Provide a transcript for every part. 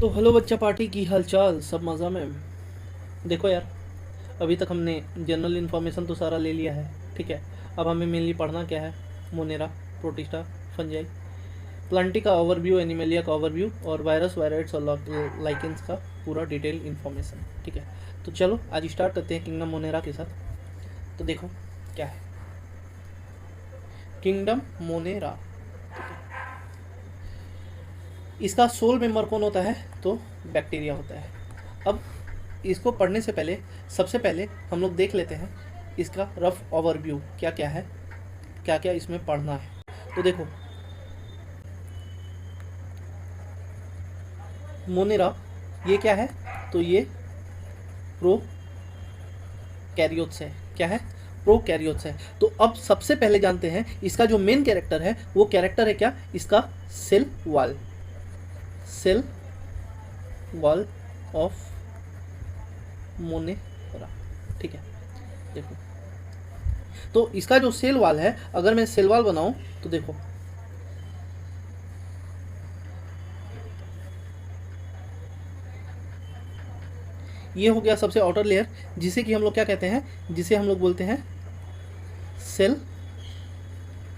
तो हेलो बच्चा पार्टी की हालचाल, सब मज़ा में। देखो यार, अभी तक हमने जनरल इन्फॉर्मेशन तो सारा ले लिया है, ठीक है। अब हमें मेनली पढ़ना क्या है? मोनेरा, प्रोटिस्टा, फंजाई, प्लांटी का ओवरव्यू, एनिमेलिया का ओवरव्यू और वायरस, वायराइड्स और लाइकेंस का पूरा डिटेल इन्फॉर्मेशन, ठीक है। तो चलो आज स्टार्ट करते हैं किंगडम मोनेरा के साथ। तो देखो क्या है किंगडम मोनेरा। इसका सोल मेंबर कौन होता है? तो बैक्टीरिया होता है। अब इसको पढ़ने से पहले सबसे पहले हम लोग देख लेते हैं इसका रफ ओवरव्यू क्या क्या है, क्या क्या इसमें पढ़ना है। तो देखो मोनेरा ये क्या है? तो ये प्रो कैरियोट्स है। क्या है? प्रो कैरियोट्स है। तो अब सबसे पहले जानते हैं इसका जो मेन कैरेक्टर है, वो कैरेक्टर है क्या? इसका cell wall, cell wall of Monera, ठीक है। देखो तो इसका जो सेल वॉल है, अगर मैं सेल वॉल बनाऊं तो देखो ये हो गया सबसे आउटर लेयर, जिसे कि हम लोग क्या कहते हैं? जिसे हम लोग बोलते हैं सेल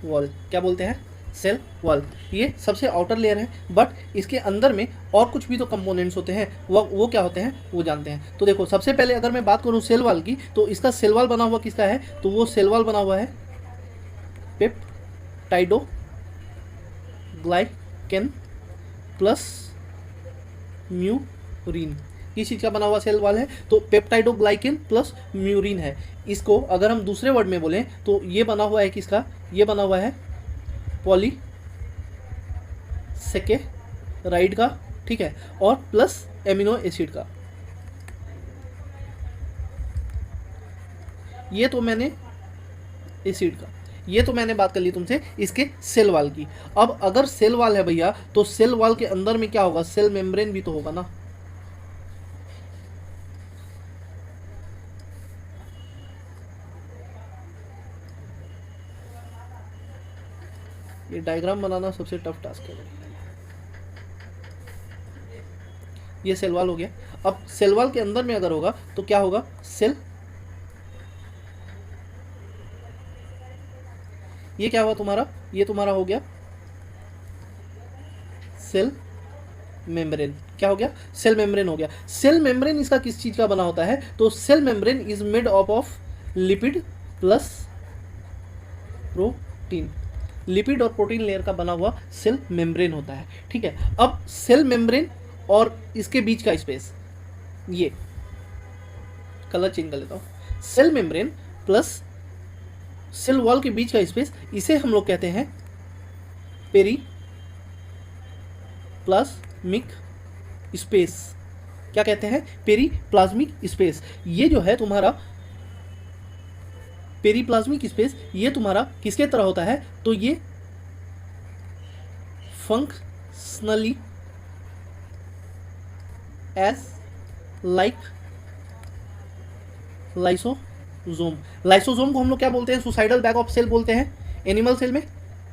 वॉल। क्या बोलते हैं? Cell wall. ये सबसे आउटर लेयर है, बट इसके अंदर में और कुछ भी तो कंपोनेंट्स होते हैं, वो क्या होते हैं वो जानते हैं। तो देखो सबसे पहले अगर मैं बात करूँ सेल वॉल की, तो इसका सेल वॉल बना हुआ किसका है? तो वो सेल वॉल बना हुआ है पेप्टाइडो ग्लाइकेन प्लस म्यूरिन। किस चीज़ का बना हुआ सेल वॉल है? तो पेप्टाइडोग्लाइकेन प्लस म्यूरिन है। इसको अगर हम दूसरे वर्ड में बोलें तो ये बना हुआ है किसका? ये बना हुआ है पॉलीसेकेराइड का, ठीक है, और प्लस एमिनो एसिड का। ये तो मैंने एसिड का, ये तो मैंने बात कर ली तुमसे इसके सेल वॉल की। अब अगर सेल वॉल है भैया, तो सेल वॉल के अंदर में क्या होगा? सेल मेम्ब्रेन भी तो होगा ना। ये डायग्राम बनाना सबसे टफ टास्क है। ये सेल वॉल हो गया। अब सेल वॉल के अंदर में अगर होगा तो क्या होगा? सेल, ये क्या हुआ तुम्हारा? ये तुम्हारा हो गया सेल मेम्ब्रेन। क्या हो गया? सेल मेम्ब्रेन हो गया। सेल मेम्ब्रेन इसका किस चीज का बना होता है? तो cell membrane is made up of lipid plus protein. Lipid और प्रोटीन लेयर का बना हुआ सेल मेम्ब्रेन होता है, ठीक है। अब सेल मेम्ब्रेन और इसके बीच का स्पेस, ये कलर चेंज कर लेता हूँ, cell membrane plus cell wall के बीच का स्पेस, इसे हम लोग कहते हैं पेरी प्लाज्मिक स्पेस। क्या कहते हैं? Periplasmic space. ये जो है तुम्हारा पेरीप्लाज्मिक स्पेस, ये तुम्हारा किसके तरह होता है? तो ये functionally as like lysosome. Lysosome को हम लोग क्या बोलते हैं? सुसाइडल बैग ऑफ सेल बोलते हैं। एनिमल सेल में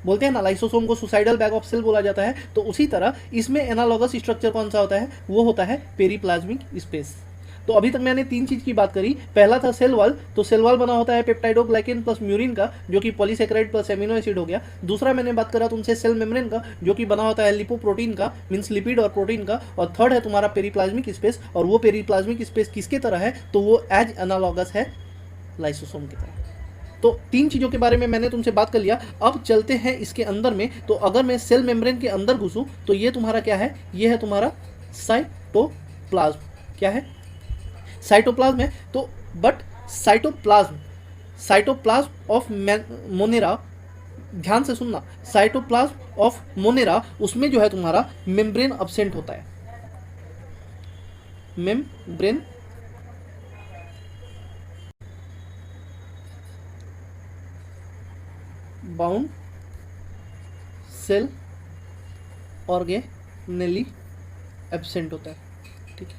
बोलते हैं ना, लाइसोसोम को सुसाइडल बैग ऑफ सेल बोला जाता है। तो उसी तरह इसमें एनालॉगस स्ट्रक्चर कौन सा होता है? वो होता है पेरीप्लाज्मिक स्पेस। तो अभी तक मैंने तीन चीज की बात करी। पहला था सेल वॉल, तो सेल वॉल बना होता है पेप्टाइडोग्लाइकेन प्लस म्यूरिन का, जो कि पॉलीसेकेराइड प्लस एमिनो एसिड हो गया। दूसरा मैंने बात करा तुमसे सेल मेम्ब्रेन का, जो कि बना होता है लिपोप्रोटीन का, मीन्स लिपिड और प्रोटीन का। और थर्ड है तुम्हारा पेरीप्लाज्मिक स्पेस, और वो पेरीप्लाज्मिक स्पेस किसके तरह है? तो वो एज एनालॉगस है लाइसोसोम की तरह। तो तीन चीज़ों के बारे में मैंने तुमसे बात कर लिया। अब चलते हैं इसके अंदर में। तो अगर मैं सेल मेम्ब्रेन के अंदर घुसूं तो ये तुम्हारा क्या है? ये है तुम्हारा साइटोप्लाज्म। क्या है? साइटोप्लाज्म है। तो बट साइटोप्लाज्म ऑफ मोनेरा, ध्यान से सुनना, साइटोप्लाज्म ऑफ मोनेरा, उसमें जो है तुम्हारा मेम्ब्रेन अब्सेंट होता है। Membrane bound cell organelle absent होता है, ठीक है।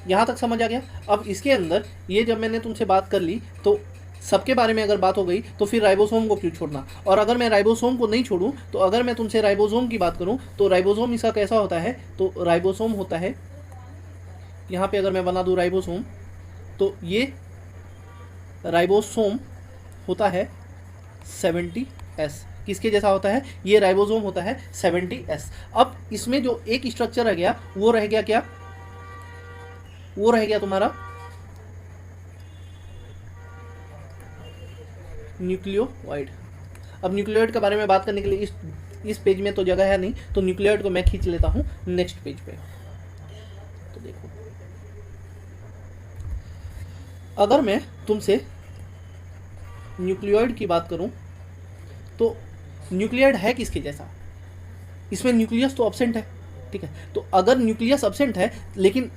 यहाँ तक समझ आ गया? अब इसके अंदर ये जब मैंने तुमसे बात कर ली, तो सबके बारे में अगर बात हो गई, तो फिर राइबोसोम को क्यों छोड़ना? और अगर मैं राइबोसोम को नहीं छोड़ूं, तो अगर मैं तुमसे राइबोसोम की बात करूं, तो राइबोसोम इसका कैसा होता है? तो राइबोसोम होता है यहाँ पे अगर मैं बना दूँ राइबोसोम, तो ये राइबोसोम होता है 70S। किसके जैसा होता है? ये राइबोसोम होता है 70S। अब इसमें जो एक स्ट्रक्चर रह गया वो रह गया क्या? वो रह गया तुम्हारा न्यूक्लियोइड। अब न्यूक्लियोइड के बारे में बात करने के लिए इस पेज में तो जगह है नहीं, तो न्यूक्लियोइड को मैं खींच लेता हूँ नेक्स्ट पेज पे। तो देखो, अगर मैं तुमसे न्यूक्लियोइड की बात करूं तो न्यूक्लियोइड है किसके जैसा? इसमें न्यूक्लियस तो एब्सेंट है, ठीक है। तो अगर न्यूक्लियस एब्सेंट है लेकिन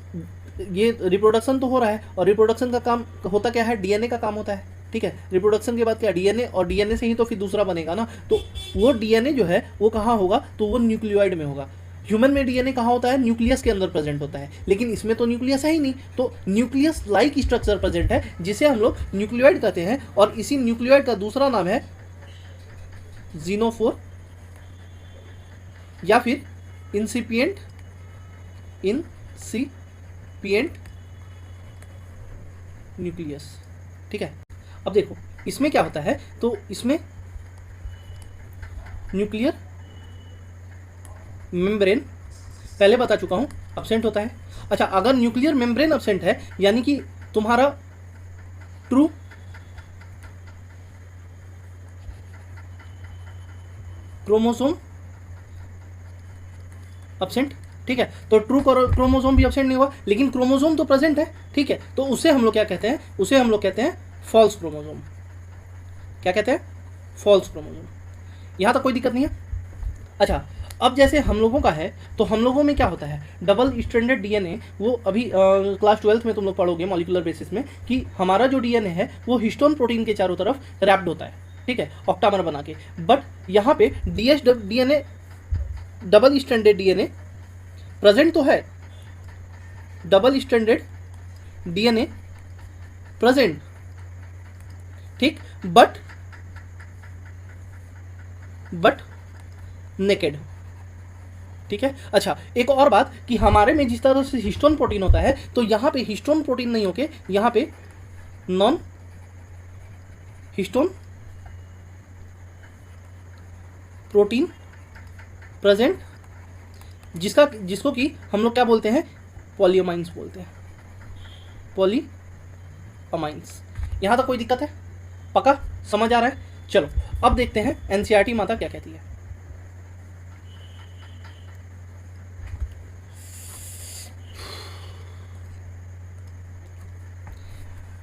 ये रिप्रोडक्शन तो हो रहा है, और रिप्रोडक्शन का काम होता क्या है? डीएनए का काम होता है, ठीक है। रिप्रोडक्शन के बाद क्या? डीएनए, और डीएनए से ही तो फिर दूसरा बनेगा ना। तो वो डीएनए जो है वो कहाँ होगा? तो वो न्यूक्लियोइड में होगा। ह्यूमन में डीएनए कहाँ होता है? न्यूक्लियस के अंदर प्रेजेंट होता है, लेकिन इसमें तो न्यूक्लियस है ही नहीं, तो न्यूक्लियस लाइक स्ट्रक्चर प्रेजेंट है जिसे हम लोग न्यूक्लियोइड कहते हैं। और इसी न्यूक्लियोइड का दूसरा नाम है ज़ीनोफोर या फिर इंसिपिएंट न्यूक्लियस, ठीक है। अब देखो इसमें क्या होता है, तो इसमें न्यूक्लियर मेम्ब्रेन पहले बता चुका हूं एब्सेंट होता है। अच्छा, अगर न्यूक्लियर मेम्ब्रेन एब्सेंट है यानी कि तुम्हारा ट्रू क्रोमोसोम एब्सेंट, ठीक है। तो ट्रू क्रोमोसोम भी एब्सेंट नहीं हुआ, लेकिन क्रोमोसोम तो प्रेजेंट है, ठीक है। तो उसे हम लोग क्या कहते हैं? उसे हम लोग कहते हैं फॉल्स क्रोमोसोम। क्या कहते हैं? False chromosome. यहां तक कोई दिक्कत नहीं है। अच्छा, अब जैसे हम लोगों का है, तो हम लोगों में क्या होता है? डबल स्ट्रैंडेड डीएनए, वो अभी क्लास 12th में तुम लोग पढ़ोगे मॉलिक्यूलर बेसिस में, कि हमारा जो डीएनए है वो हिस्टोन प्रोटीन के चारों तरफ रैप्ड होता है, ठीक है, ऑक्टामर बना के। बट यहाँ पे DNA, double stranded DNA present तो है, डबल स्ट्रैंडेड डीएनए प्रेजेंट, ठीक, बट नेकेड, ठीक है। अच्छा, एक और बात कि हमारे में जिस तरह से हिस्टोन प्रोटीन होता है, तो यहाँ पे हिस्टोन प्रोटीन नहीं होके यहाँ पे नॉन हिस्टोन प्रोटीन प्रेजेंट, जिसको कि हम लोग क्या बोलते हैं? पॉलीअमाइंस बोलते हैं, पॉलीअमाइंस। यहाँ तक कोई दिक्कत है? पक्का समझ आ रहा है? चलो अब देखते हैं एनसीईआरटी माता क्या कहती है।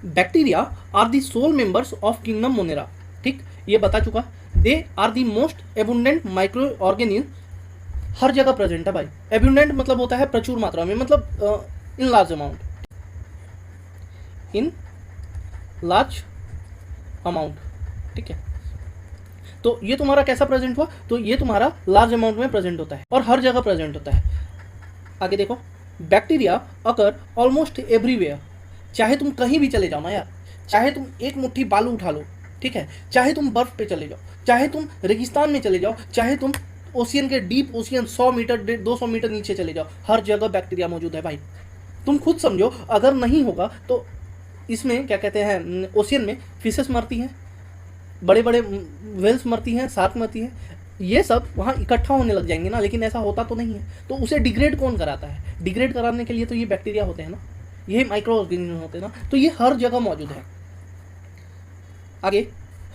Bacteria are the sole members of kingdom monera, ठीक, ये बता चुका। They are the most abundant microorganism, हर जगह प्रेजेंट है भाई। एबुंडेंट मतलब होता है प्रचुर मात्रा में, मतलब in large amount, in large amount, ठीक है। तो ये तुम्हारा कैसा प्रेजेंट हुआ? तो ये तुम्हारा लार्ज अमाउंट में प्रेजेंट होता है और हर जगह प्रेजेंट होता है। आगे देखो, बैक्टीरिया अकर ऑलमोस्ट एवरीवेयर, चाहे तुम कहीं भी चले जाओ ना यार, चाहे तुम एक मुट्ठी बालू उठा लो, ठीक है, चाहे तुम बर्फ पे चले जाओ, चाहे तुम रेगिस्तान में चले जाओ, चाहे तुम ओशियन के डीप ओशियन 100 मीटर 200 मीटर नीचे चले जाओ, हर जगह बैक्टीरिया मौजूद है भाई। तुम खुद समझो, अगर नहीं होगा तो इसमें क्या कहते हैं, ओशियन में फिशेस मरती हैं, बड़े बड़े वेल्स मरती हैं, शार्क मरती हैं, ये सब वहाँ इकट्ठा होने लग जाएंगे ना, लेकिन ऐसा होता तो नहीं है। तो उसे डिग्रेड कौन कराता है? डिग्रेड कराने के लिए तो ये बैक्टीरिया होते हैं ना, ये माइक्रो ऑर्गेनिज्म होते हैं ना, तो ये हर जगह मौजूद है। आगे,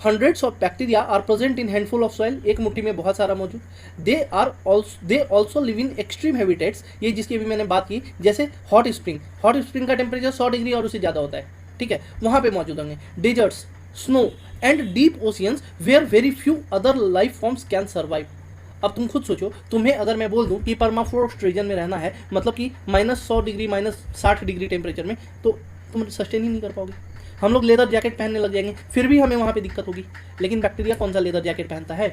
hundreds of bacteria are present in handful of soil, एक मुट्ठी में बहुत सारा मौजूद। They also live in extreme habitats, ये जिसकी अभी मैंने बात की, जैसे हॉट स्प्रिंग का टेम्परेचर 100 डिग्री और उससे ज़्यादा होता है, ठीक है, वहाँ पे मौजूद होंगे। Deserts, snow and deep oceans where very few other life forms can survive. अब तुम खुद सोचो, तुम्हें अगर मैं बोल दूं कि परमाफ्रोस्ट रीजन में रहना है, मतलब कि -100 डिग्री -60 डिग्री टेम्परेचर में, तो तुम सस्टेन ही नहीं कर पाओगे। हम लोग लेदर जैकेट पहनने लग जाएंगे, फिर भी हमें वहाँ पे दिक्कत होगी। लेकिन बैक्टीरिया कौन सा लेदर जैकेट पहनता है?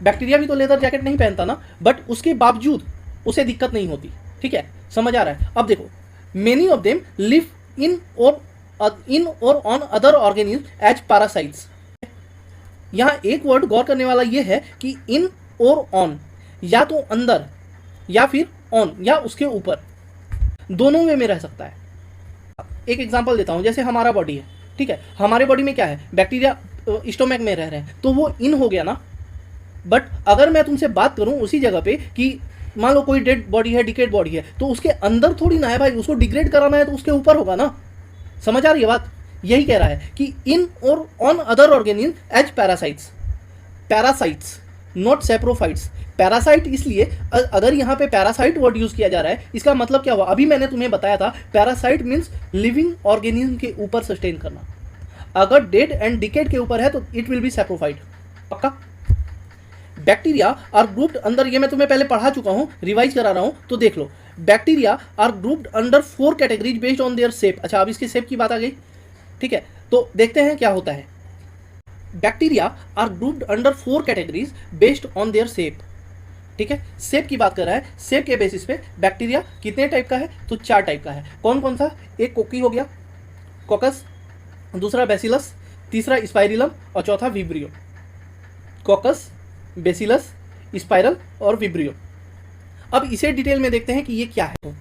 बैक्टीरिया भी तो लेदर जैकेट नहीं पहनता ना, बट उसके बावजूद उसे दिक्कत नहीं होती, ठीक है, समझ आ रहा है? अब देखो, many of them live in और on other organism as parasites. यहाँ एक वर्ड गौर करने वाला ये है कि इन और ऑन, या तो अंदर या फिर ऑन या उसके ऊपर, दोनों वे में रह सकता है। एक एग्जांपल देता हूँ, जैसे हमारा बॉडी है, ठीक है, हमारे बॉडी में क्या है, बैक्टीरिया स्टोमक में रह रहे हैं, तो वो इन हो गया ना। बट अगर मैं तुमसे बात करूं उसी जगह पे कि मान लो कोई डेड बॉडी है, डिकेड बॉडी है, तो उसके अंदर थोड़ी ना है भाई, उसको डिग्रेड कराना है तो उसके ऊपर होगा ना। समझ आ रही है बात? यही कह रहा है कि इन और on other organism as parasites, parasites not saprophytes. Parasite इसलिए, अगर यहाँ पे पैरासाइट वर्ड यूज किया जा रहा है, इसका मतलब क्या हुआ, अभी मैंने तुम्हें बताया था, पैरासाइट मीन्स लिविंग ऑर्गेनिज्म के ऊपर सस्टेन करना। अगर डेड एंड डिकेड के ऊपर है तो इट विल बी सेप्रोफाइट। पक्का? बैक्टीरिया आर ग्रुप्ड अंदर, ये मैं तुम्हें पहले पढ़ा चुका हूं, रिवाइज करा रहा हूं, तो देख लो। Bacteria are grouped under 4 categories based on their shape. अच्छा, अब इसके शेप की बात आ गई, ठीक है, तो देखते हैं क्या होता है। Bacteria are grouped under 4 categories based on their shape. ठीक है, शेप की बात कर रहा है, शेप के बेसिस पे बैक्टीरिया कितने टाइप का है, तो 4 टाइप का है। कौन कौन सा? एक कोकी हो गया, कॉकस, दूसरा बेसिलस, तीसरा स्पाइरिलम और चौथा विब्रियो। कॉकस, बेसिलस, स्पाइरल और विब्रियो। अब इसे डिटेल में देखते हैं कि ये क्या है।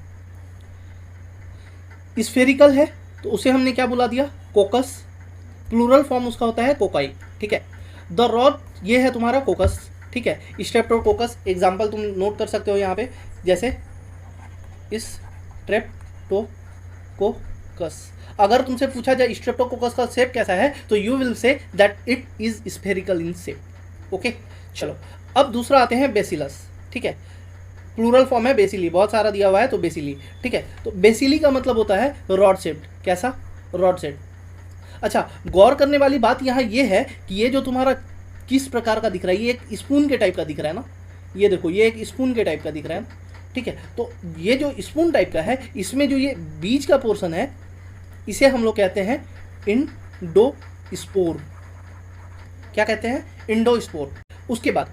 स्फेरिकल है तो उसे हमने क्या बुला दिया, कोकस। प्लूरल फॉर्म उसका होता है कोकाई। ठीक है, द रॉड ये है तुम्हारा कोकस। ठीक है, स्ट्रेप्टोकोकस एग्जाम्पल तुम नोट कर सकते हो यहाँ पे, जैसे स्ट्रेप्टोकोकस। अगर तुमसे पूछा जाए स्ट्रेप्टोकोकस का शेप कैसा है, तो you will say that it is spherical in shape. Okay, चलो अब दूसरा आते हैं बेसिलस। ठीक है, प्लूरल फॉर्म है बेसिली, बहुत सारा दिया हुआ है तो बेसिली। ठीक है, तो बेसिली का मतलब होता है रॉड शेप्ड। कैसा? Rod shaped. अच्छा, गौर करने वाली बात यहाँ ये है कि ये जो तुम्हारा किस प्रकार का दिख रहा है, ये एक स्पून के टाइप का दिख रहा है ना। ये देखो, ये एक स्पून के टाइप का दिख रहा है ना। ठीक है, तो ये जो स्पून टाइप का है, इसमें जो ये बीच का पोर्शन है, इसे हम लोग कहते हैं इंडोस्पोर। क्या कहते हैं? इंडोस्पोर। उसके बाद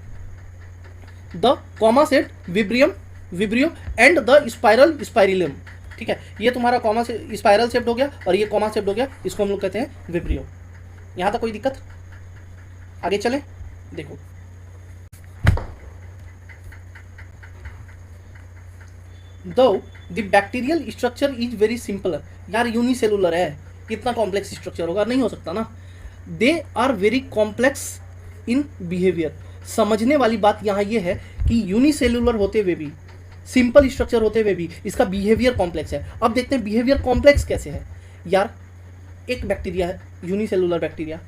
the comma set विब्रियम, vibrio and the spiral, spirillum. ठीक है, ये तुम्हारा कॉमा से स्पाइरल शेप्ड हो गया और ये कॉमा शेप्ड हो गया, इसको हम लोग कहते हैं विब्रियो। यहाँ तक कोई दिक्कत? आगे चले, देखो though the bacterial structure is very simple. यार यूनिसेलुलर है, कितना कॉम्प्लेक्स स्ट्रक्चर होगा, नहीं हो सकता ना। They are very complex in behaviour. समझने वाली बात यहाँ ये है कि यूनिसेलुलर होते हुए भी, सिंपल स्ट्रक्चर होते हुए भी इसका बिहेवियर कॉम्प्लेक्स है। अब देखते हैं बिहेवियर कॉम्प्लेक्स कैसे है। यार एक बैक्टीरिया है, यूनिसेलुलर बैक्टीरिया,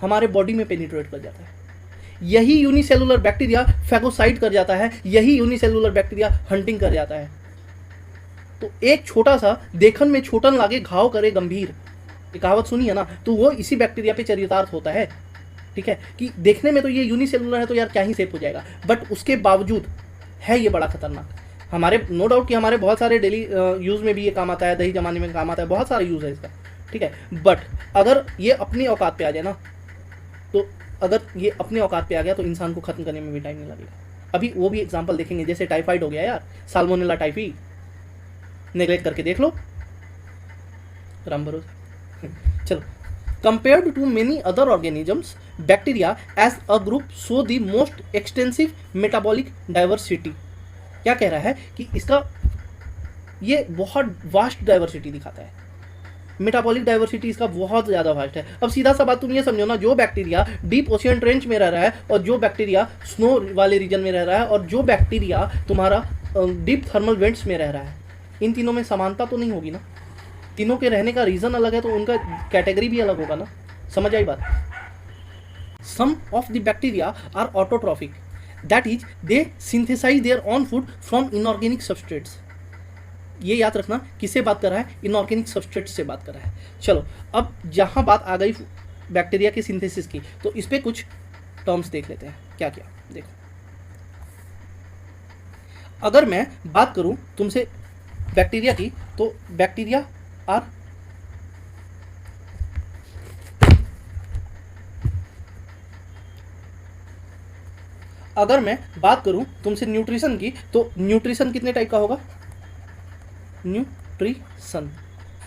हमारे बॉडी में पेनिट्रेट कर जाता है। यही यूनिसेलुलर बैक्टीरिया फैगोसाइट कर जाता है, यही यूनिसेलुलर बैक्टीरिया हंटिंग कर जाता है। तो एक छोटा सा देखन में छोटन लागे घाव करे गंभीर, ये कहावत सुनी है ना, तो वो इसी बैक्टीरिया पे चरितार्थ होता है। ठीक है, कि देखने में तो ये यूनिसेलुलर है तो यार क्या ही सेफ हो जाएगा, बट उसके बावजूद है ये बड़ा खतरनाक। हमारे नो डाउट कि हमारे बहुत सारे डेली यूज़ में भी ये काम आता है, दही जमाने में काम आता है, बहुत सारा यूज़ है इसका। ठीक है, बट अगर ये अपनी औकात पे आ जाए ना, तो अगर ये अपने औकात पे आ गया तो इंसान को खत्म करने में भी टाइम नहीं लगेगा। अभी वो भी एग्जांपल देखेंगे, जैसे टाइफाइड हो गया यार, साल्मोनेला टाइफी, नेग्लेक्ट करके देख लो, राम भरोसे। चलो, compared to many other organisms, bacteria as a group show the most extensive metabolic diversity. क्या कह रहा है कि इसका ये बहुत वास्ट डाइवर्सिटी दिखाता है, मेटाबॉलिक डाइवर्सिटी इसका बहुत ज़्यादा वास्ट है। अब सीधा सा बात तुम ये समझो ना, जो बैक्टीरिया डीप ओशियन ट्रेंच में रह रहा है, और जो बैक्टीरिया स्नो वाले रीजन में रह रहा है, और जो बैक्टीरिया तुम्हारा डीप थर्मल वेंट्स में रह रहा है, इन तीनों में समानता तो नहीं होगी ना। तीनों के रहने का रीज़न अलग है तो उनका कैटेगरी भी अलग होगा ना। समझ आई बात? Some of the bacteria are autotrophic, that is they synthesize their own food from inorganic substrates. ये याद रखना, किससे बात कर रहा है? इनऑर्गेनिक सबस्ट्रेट से बात कर रहा है। चलो, अब जहाँ बात आ गई बैक्टीरिया के सिंथेसिस की, तो इस पर कुछ टर्म्स देख लेते हैं। क्या क्या? देखो, अगर मैं बात करूं तुमसे बैक्टीरिया की, तो बैक्टीरिया आर अगर मैं बात करूं तुमसे न्यूट्रिशन की, तो न्यूट्रिशन कितने टाइप का होगा? न्यूट्रिशन।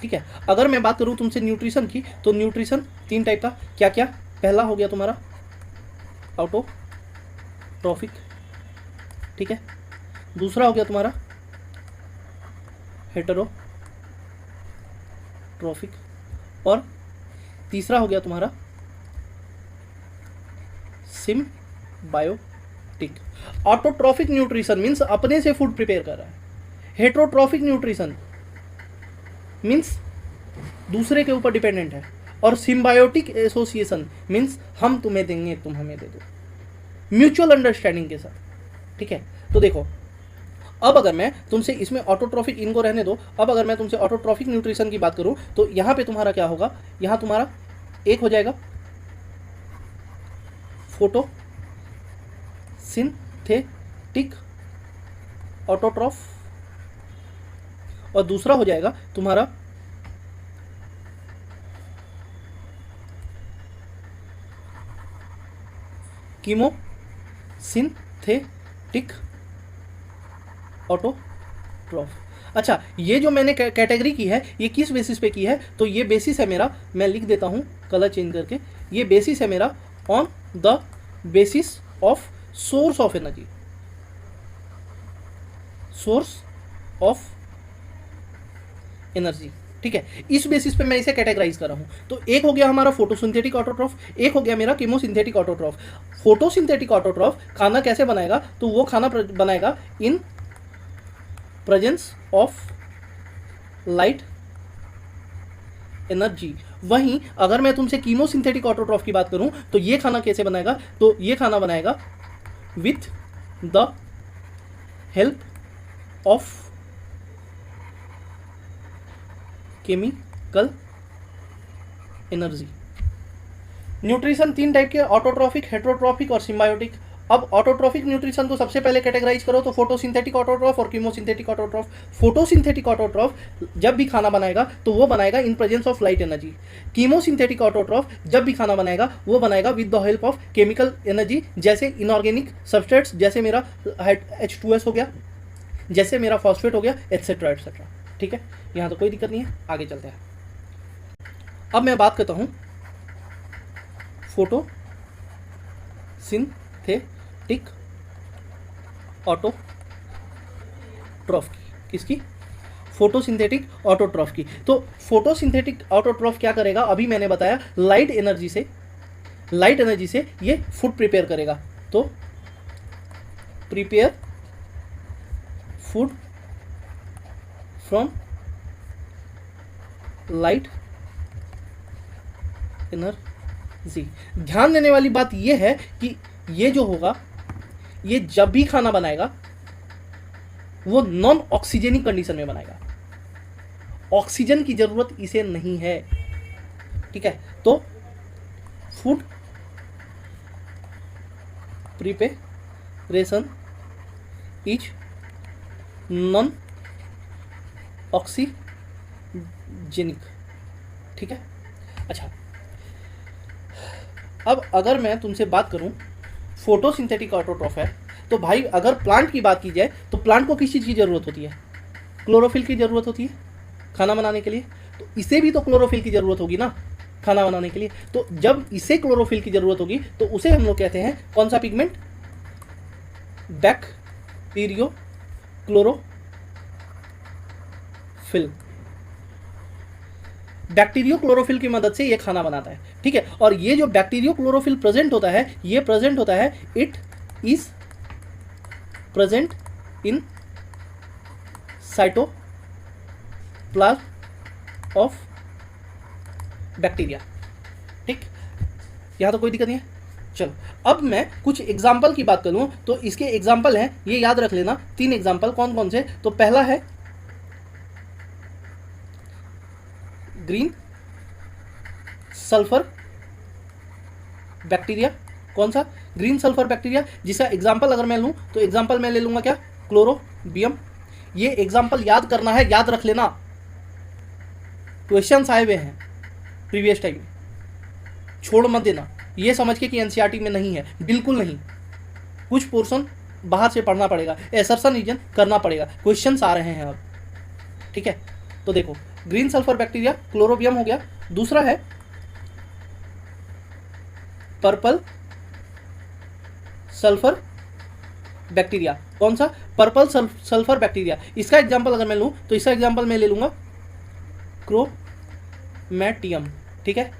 ठीक है, अगर मैं बात करूं तुमसे न्यूट्रिशन की, तो न्यूट्रिशन 3 टाइप का। क्या क्या? पहला हो गया तुम्हारा ऑटोट्रॉफिक, ठीक है, दूसरा हो गया तुम्हारा हेटेरोट्रॉफिक, और तीसरा हो गया तुम्हारा सिम्बायोटिक। ऑटोट्रॉफिक न्यूट्रिशन मीन्स अपने से फूड प्रिपेयर कर रहा है, हेटेरोट्रॉफिक न्यूट्रिशन मीन्स दूसरे के ऊपर डिपेंडेंट है, और सिम्बायोटिक एसोसिएशन मीन्स हम तुम्हें देंगे तुम हमें दे दो, म्यूचुअल अंडरस्टैंडिंग के साथ। ठीक है, तो देखो अब अगर मैं तुमसे इसमें ऑटोट्रॉफिक, इनको रहने दो, अब अगर मैं तुमसे ऑटोट्रॉफिक न्यूट्रिशन की बात करूं तो यहां पे तुम्हारा क्या होगा, यहां तुम्हारा एक हो जाएगा फोटोसिंथेटिक ऑटोट्रॉफ, और दूसरा हो जाएगा तुम्हारा कीमोसिंथेटिक ऑटोट्रॉफ। अच्छा, ये जो मैंने कैटेगरी की है ये किस बेसिस पे की है, तो ये बेसिस है मेरा, मैं लिख देता हूँ कलर चेंज करके, ये बेसिस है मेरा on the basis of source of energy, source of energy. ठीक है, इस बेसिस पे मैं इसे कैटेगराइज कर रहा हूं। तो एक हो गया हमारा फोटोसिंथेटिक ऑटोट्रॉफ, एक हो गया मेरा कीमोसिंथेटिक ऑटोट्रॉफ। फोटोसिंथेटिक ऑटोट्रॉफ खाना कैसे बनाएगा, तो वो खाना बनाएगा in presence of light energy. वहीं अगर मैं तुमसे कीमोसिंथेटिक ऑटोट्रॉफ की बात करूं तो ये खाना कैसे बनाएगा, तो ये खाना बनाएगा with the help of chemical energy. Nutrition तीन टाइप के, ऑटोट्रॉफिक, हेटेरोट्रॉफिक और सिम्बायोटिक। अब ऑटोट्रॉफिक न्यूट्रिशन को सबसे पहले कैटेगराइज करो तो photosynthetic autotroph or chemosynthetic autotroph. Photosynthetic autotroph जब भी खाना बनाएगा तो वो बनाएगा in presence of light energy. Chemosynthetic autotroph जब भी खाना बनाएगा वो बनाएगा with the help of chemical energy, जैसे इनऑर्गेनिक सबस्ट्रेट्स, जैसे मेरा H2S हो गया, जैसे मेरा फॉस्फेट हो गया, एटसेट्रा एटसेट्रा। ठीक है, यहाँ तो कोई दिक्कत नहीं है, आगे चलते हैं। अब मैं बात करता हूँ फोटोसिंथेटिक ऑटोट्रॉफ की, किसकी, फोटोसिंथेटिक ऑटोट्रॉफ की। तो फोटोसिंथेटिक ऑटोट्रॉफ क्या करेगा, अभी मैंने बताया लाइट एनर्जी से ये फूड प्रिपेयर करेगा। तो prepare food from light energy. ध्यान देने वाली बात यह है कि ये जो होगा, ये जब भी खाना बनाएगा वो नॉन ऑक्सीजनिक कंडीशन में बनाएगा, ऑक्सीजन की जरूरत इसे नहीं है। ठीक है, तो food preparation is non oxygenic. ठीक है, अच्छा अब अगर मैं तुमसे बात करूं फोटोसिंथेटिक ऑटोट्रॉफ है, तो भाई अगर प्लांट की बात की जाए तो प्लांट को किस चीज़ की ज़रूरत होती है, क्लोरोफिल की ज़रूरत होती है खाना बनाने के लिए। तो इसे भी तो क्लोरोफिल की ज़रूरत होगी ना खाना बनाने के लिए। तो जब इसे क्लोरोफिल की ज़रूरत होगी तो उसे हम लोग कहते हैं कौन सा pigment, bacterio chlorophyll. Bacterio chlorophyll की मदद से ये खाना बनाता है। ठीक है, और ये जो बैक्टीरियो क्लोरोफिल प्रेजेंट होता है, ये प्रेजेंट होता है, it is present in cytoplasm of bacteria. ठीक, यहां तो कोई दिक्कत नहीं है। चलो अब मैं कुछ एग्जाम्पल की बात करूं तो इसके एग्जाम्पल हैं, ये याद रख लेना, 3 एग्जाम्पल कौन कौन से। तो पहला है ग्रीन सल्फर बैक्टीरिया। कौन सा, ग्रीन सल्फर बैक्टीरिया, जिसका एग्जाम्पल अगर मैं लूं तो एग्जाम्पल मैं ले लूंगा क्या, क्लोरोबियम। ये एग्जाम्पल याद करना है, याद रख लेना, क्वेश्चंस आए हुए हैं प्रीवियस टाइम में, छोड़ मत देना। ये समझ के कि एनसीईआरटी में नहीं है, बिल्कुल नहीं, कुछ पोर्शन बाहर से पढ़ना पड़ेगा, एसर्शन रीजन करना पड़ेगा, क्वेश्चंस आ रहे हैं अब। ठीक है, तो देखो ग्रीन सल्फर बैक्टीरिया क्लोरोबियम हो गया। दूसरा है पर्पल सल्फर बैक्टीरिया, कौन सा? Purple sulphur bacteria. इसका एग्जाम्पल अगर मैं लूँ तो इसका एग्जाम्पल मैं ले लूँगा क्रोमैटियम, ठीक है।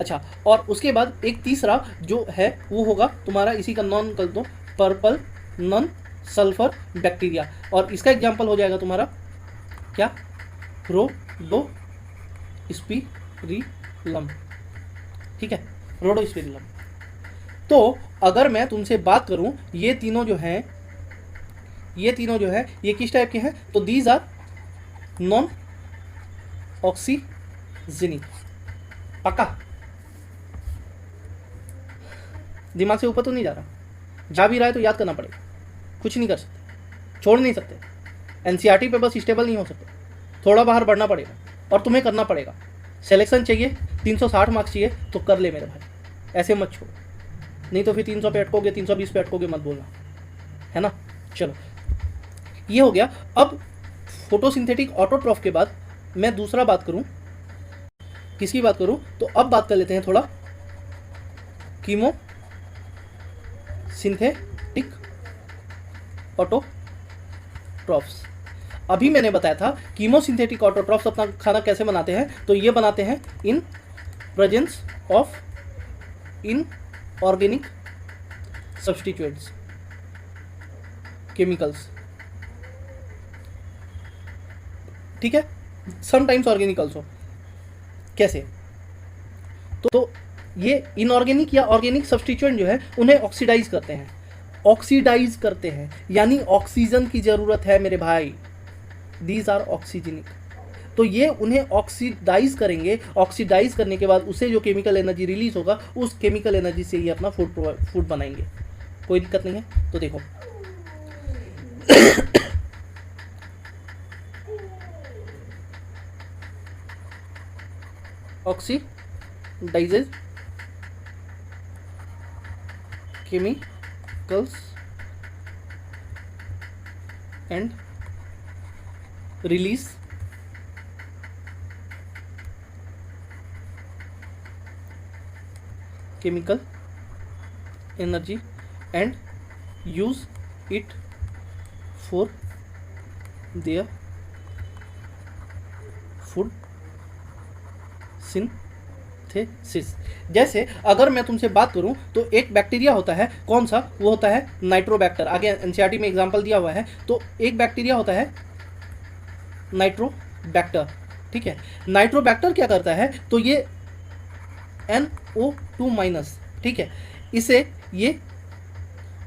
अच्छा, और उसके बाद एक तीसरा जो है वो होगा तुम्हारा इसी का नॉन कर दो, पर्पल नॉन सल्फर बैक्टीरिया, और इसका एग्जाम्पल हो जाएगा तुम्हारा क्या? रोडोस्पिरिलम, ठीक है, रोडोस्पिरिलम। तो अगर मैं तुमसे बात करूं ये तीनों जो हैं ये किस टाइप के हैं? तो दीज आर नॉन ऑक्सीजेनिक। पक्का? दिमाग से ऊपर तो नहीं जा रहा? जा भी रहा है तो याद करना पड़ेगा, कुछ नहीं कर सकते, छोड़ नहीं सकते। एनसीईआरटी पे बस स्टेबल नहीं हो सकते, थोड़ा बाहर बढ़ना पड़ेगा और तुम्हें करना पड़ेगा। सिलेक्शन चाहिए, 360 मार्क्स चाहिए तो कर ले मेरे भाई, ऐसे मत छोड़, नहीं तो फिर 300 पे अटकोगे, 320 पे अटकोगे मत बोलना, है ना। चलो, ये हो गया। अब फोटोसिंथेटिक ऑटोट्रॉफ के बाद मैं दूसरा बात करूं, किसकी बात करूं? तो अब बात कर लेते हैं थोड़ा कीमोसिंथेटिक ऑटोट्रॉफ्स। अभी मैंने बताया था कीमोसिंथेटिक ऑटोट्रॉफ्स अपना खाना कैसे बनाते हैं, तो ये बनाते हैं in presence of inorganic substituents, chemicals, ठीक है, समटाइम्स ऑर्गेनिक ऑल्सो। कैसे? तो ये इनऑर्गेनिक या ऑर्गेनिक सब्स्टिट्यूएंट जो है उन्हें ऑक्सीडाइज करते हैं, यानी ऑक्सीजन की जरूरत है मेरे भाई, दीज आर ऑक्सीजनिक। तो ये उन्हें ऑक्सीडाइज करेंगे, ऑक्सीडाइज करने के बाद उससे जो केमिकल एनर्जी रिलीज होगा उस केमिकल एनर्जी से ही अपना फूड बनाएंगे, कोई दिक्कत नहीं है। तो देखो oxidises chemicals and release chemical energy and use it for their food synthesis। जैसे अगर मैं तुमसे बात करूं तो एक बैक्टीरिया होता है, कौन सा? वो होता है नाइट्रोबैक्टर। आगे एनसीईआरटी में एग्जांपल दिया हुआ है। तो एक बैक्टीरिया होता है नाइट्रोबैक्टर, ठीक है। नाइट्रोबैक्टर क्या करता है? तो ये NO2-, ठीक है, इसे ये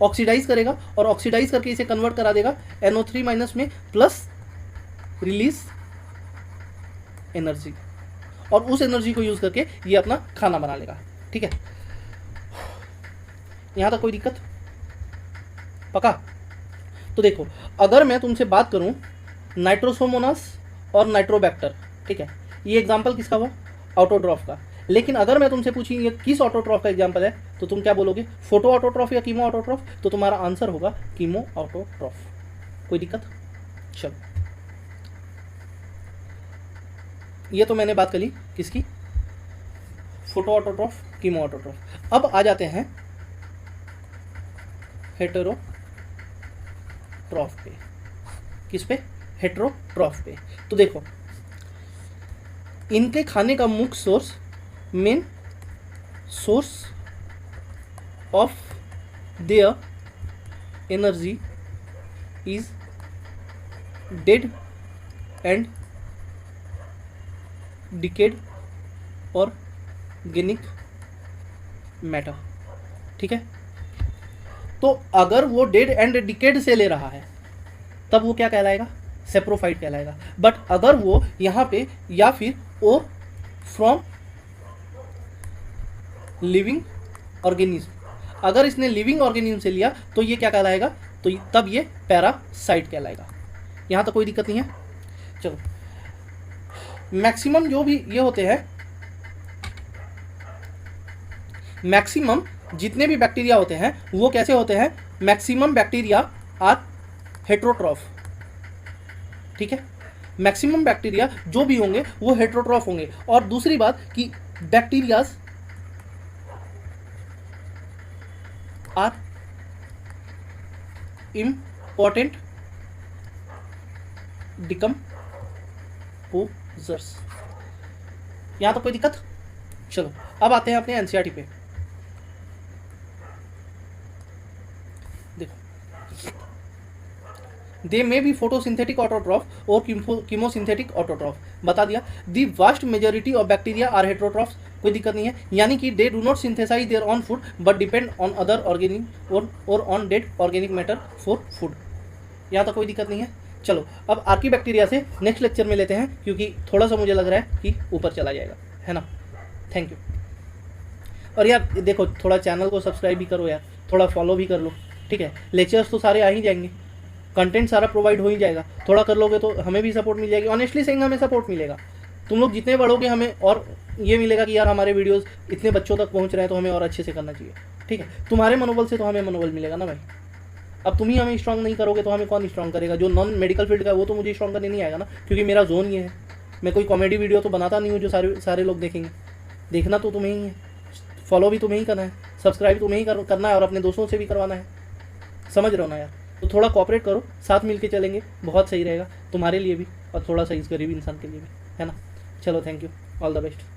ऑक्सीडाइज करेगा और ऑक्सीडाइज करके इसे कन्वर्ट करा देगा NO3- में, प्लस रिलीज एनर्जी, और उस एनर्जी को यूज करके ये अपना खाना बना लेगा, ठीक है। यहां तक कोई दिक्कत? पक्का? तो देखो, अगर मैं तुमसे बात करूं नाइट्रोसोमोनास और नाइट्रोबैक्टर, ठीक है, ये एग्जांपल किसका हुआ? ऑटोट्रॉफ का। लेकिन अगर मैं तुमसे पूछी ये किस ऑटोट्रॉफ का एग्जांपल है, तो तुम क्या बोलोगे? फोटो ऑटोट्रॉफ या कीमो ऑटोट्रॉफ? तो तुम्हारा आंसर होगा कीमो ऑटोट्रॉफ। कोई दिक्कत? चलो, ये तो मैंने बात करी किसकी? Photo autotroph, chemo autotroph. अब आ जाते हैं हेटेरोट्रॉफ पे। किस पे? हेटेरोट्रॉफ पे। तो देखो, इनके खाने का मुख्य source, main source of their energy is dead and decade organic matter, ठीक है। तो अगर वो डेड एंड डिकेड से ले रहा है तब वो क्या कहलाएगा? सेप्रोफाइट कहलाएगा। बट अगर वो यहाँ पे या फिर ओ फ्रॉम लिविंग ऑर्गेनिज्म, अगर इसने लिविंग ऑर्गेनिज्म से लिया तो ये क्या कहलाएगा? तो तब ये पैरासाइट कहलाएगा। यहाँ तक कोई दिक्कत नहीं है। चलो, मैक्सिमम जो भी ये होते हैं, मैक्सिमम जितने भी बैक्टीरिया होते हैं वो कैसे होते हैं? मैक्सिमम बैक्टीरिया आर हेटेरोट्रॉफ, ठीक है। मैक्सिमम बैक्टीरिया जो भी होंगे वो हेटेरोट्रॉफ होंगे। और दूसरी बात कि बैक्टीरियाज आर पोटेंट डिकम्पोजर्स। यहाँ तो कोई दिक्कत? चलो अब आते हैं अपने एनसीईआरटी पे। देखो, they may be photosynthetic autotroph or chemosynthetic autotroph, बता दिया। The vast majority of bacteria are heterotrophs, कोई दिक्कत नहीं है, यानी कि they do not synthesize their own food but depend on other organic or on dead organic matter for food. यहाँ तक कोई दिक्कत नहीं है। चलो अब आर्की बैक्टीरिया से नेक्स्ट लेक्चर में लेते हैं, क्योंकि थोड़ा सा मुझे लग रहा है कि ऊपर चला जाएगा, है ना। Thank you. और यार देखो, थोड़ा चैनल को सब्सक्राइब भी करो यार, थोड़ा फॉलो भी कर लो, ठीक है। लेक्चर्स तो सारे आ ही जाएंगे, कंटेंट सारा प्रोवाइड हो ही जाएगा, थोड़ा कर लोगे तो हमें भी सपोर्ट मिल जाएगी। ऑनेस्टली सेइंग हमें सपोर्ट मिलेगा, तुम लोग जितने बढ़ोगे हमें और ये मिलेगा कि यार हमारे वीडियोस इतने बच्चों तक पहुंच रहे हैं तो हमें और अच्छे से करना चाहिए, ठीक है। तुम्हारे मनोबल से तो हमें मनोबल मिलेगा ना भाई। अब तुम ही हमें स्ट्रॉन्ग नहीं करोगे तो हमें कौन स्ट्रॉन्ग करेगा? जो नॉन मेडिकल फील्ड का है वो तो मुझे स्ट्रॉन्ग करने नहीं आएगा ना, क्योंकि मेरा जोन ये है। मैं कोई कॉमेडी वीडियो तो बनाता नहीं हूँ जो सारे लोग देखेंगे। देखना तो तुम्हें ही है, फॉलो भी तुम्हें ही करना है, सब्सक्राइब तुम्हें ही करना है और अपने दोस्तों से भी करवाना है, समझ रहे हो ना यार। तो थोड़ा कोऑपरेट करो, साथ मिल के चलेंगे, बहुत सही रहेगा तुम्हारे लिए भी और थोड़ा सा इस गरीब इंसान के लिए भी, है ना। चलो thank you, all the best.